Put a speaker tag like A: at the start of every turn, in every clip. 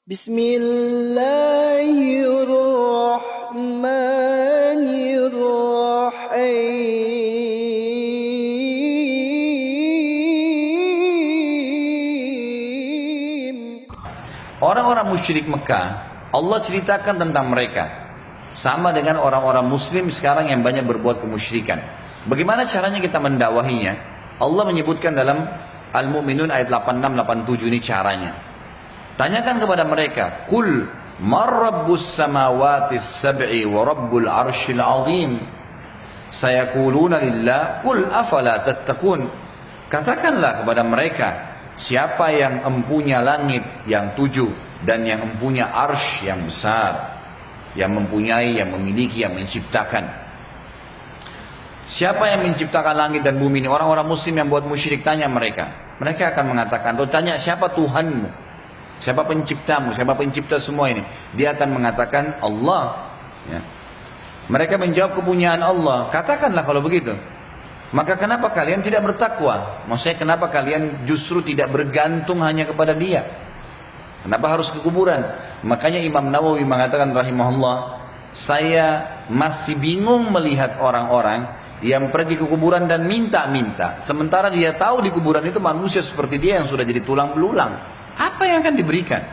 A: Bismillahirrahmanirrahim. Orang-orang musyrik Mekah, Allah ceritakan tentang mereka. Sama dengan orang-orang muslim sekarang yang banyak berbuat kemusyrikan. Bagaimana caranya kita mendakwahinya? Allah menyebutkan dalam Al-Mu'minun ayat 86-87 ini caranya. Tanyakan kepada mereka, Qul marrabbus samawatis sab'i wa rabbul arshil azim. Sayaquluna lillah, Qul afala tattaqun. Katakanlah kepada mereka, siapa yang empunya langit yang 7 dan yang empunya arsy yang besar, yang mempunyai, yang memiliki, yang menciptakan. Siapa yang menciptakan langit dan bumi ini? Orang-orang muslim yang buat musyrik, tanya mereka. Mereka akan mengatakan, atau tanya siapa Tuhanmu? Siapa penciptamu? Siapa pencipta semua ini? Dia akan mengatakan Allah. Ya. Mereka menjawab kepunyaan Allah. Katakanlah kalau begitu. Maka kenapa kalian tidak bertakwa? Maksudnya kenapa kalian justru tidak bergantung hanya kepada dia? Kenapa harus ke kuburan? Makanya Imam Nawawi mengatakan rahimahullah, saya masih bingung melihat orang-orang yang pergi ke kuburan dan minta-minta. Sementara dia tahu di kuburan itu manusia seperti dia yang sudah jadi tulang belulang. Apa yang akan diberikan?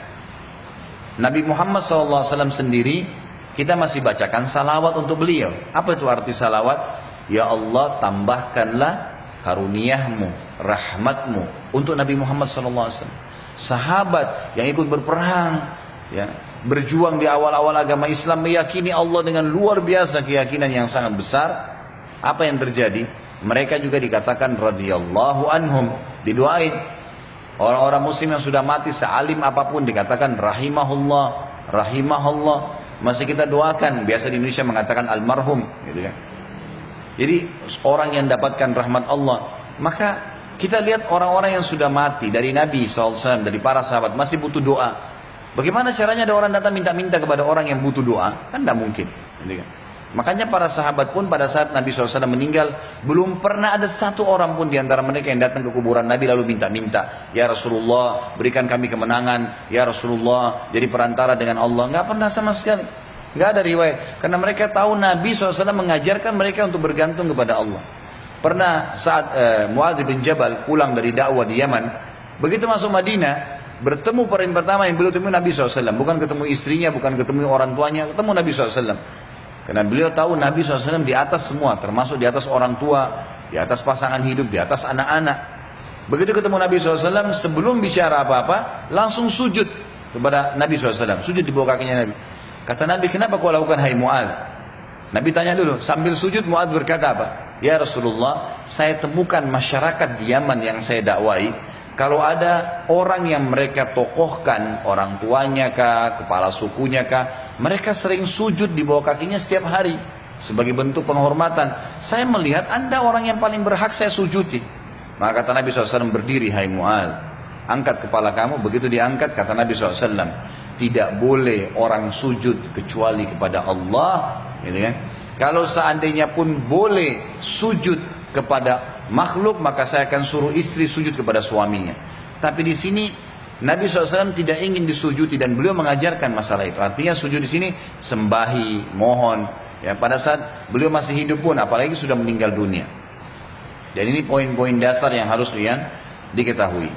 A: Nabi Muhammad SAW sendiri, kita masih bacakan salawat untuk beliau. Apa itu arti salawat? Ya Allah, tambahkanlah karuniahmu, rahmatmu untuk Nabi Muhammad SAW. Sahabat yang ikut berperang, ya, berjuang di awal-awal agama Islam, meyakini Allah dengan luar biasa, keyakinan yang sangat besar. Apa yang terjadi? Mereka juga dikatakan radhiyallahu anhum, didoain. Orang-orang muslim yang sudah mati sealim apapun dikatakan rahimahullah, rahimahullah. Masih kita doakan, biasa di Indonesia mengatakan almarhum, gitu kan. Jadi orang yang dapatkan rahmat Allah. Maka kita lihat orang-orang yang sudah mati dari Nabi SAW, dari para sahabat, masih butuh doa. Bagaimana caranya ada orang datang minta-minta kepada orang yang butuh doa? Kan tidak mungkin. Makanya para sahabat pun pada saat Nabi SAW meninggal, belum pernah ada satu orang pun di antara mereka yang datang ke kuburan Nabi lalu minta-minta, ya Rasulullah berikan kami kemenangan, ya Rasulullah jadi perantara dengan Allah. Nggak pernah sama sekali. Nggak ada riwayat. Karena mereka tahu Nabi SAW mengajarkan mereka untuk bergantung kepada Allah. Pernah saat Muadz bin Jabal pulang dari dakwah di Yaman, begitu masuk Madinah, bertemu orang pertama yang beliau temui Nabi SAW. Bukan ketemu istrinya, bukan ketemu orang tuanya, ketemu Nabi SAW. Karena beliau tahu Nabi SAW di atas semua, termasuk di atas orang tua, di atas pasangan hidup, di atas anak-anak. Begitu ketemu Nabi SAW, sebelum bicara apa-apa, langsung sujud kepada Nabi SAW. Sujud di bawah kakinya Nabi. Kata Nabi, kenapa kau lakukan hai Muadz? Nabi tanya dulu, sambil sujud Muadz berkata apa? Ya Rasulullah, saya temukan masyarakat di Yaman yang saya dakwai, kalau ada orang yang mereka tokohkan, orang tuanya kah, kepala sukunya kah, mereka sering sujud di bawah kakinya setiap hari sebagai bentuk penghormatan. Saya melihat Anda orang yang paling berhak saya sujudi. Maka kata Nabi SAW, berdiri hai Muadz, angkat kepala kamu. Begitu diangkat, kata Nabi SAW, tidak boleh orang sujud kecuali kepada Allah, gitu kan? Kalau seandainya pun boleh sujud kepada makhluk, maka saya akan suruh istri sujud kepada suaminya. Tapi di sini Nabi SAW tidak ingin disujuti dan beliau mengajarkan masalah itu. Artinya sujud di sini sembahi, mohon. Ya, pada saat beliau masih hidup pun, apalagi sudah meninggal dunia. Dan ini poin-poin dasar yang harus diketahui.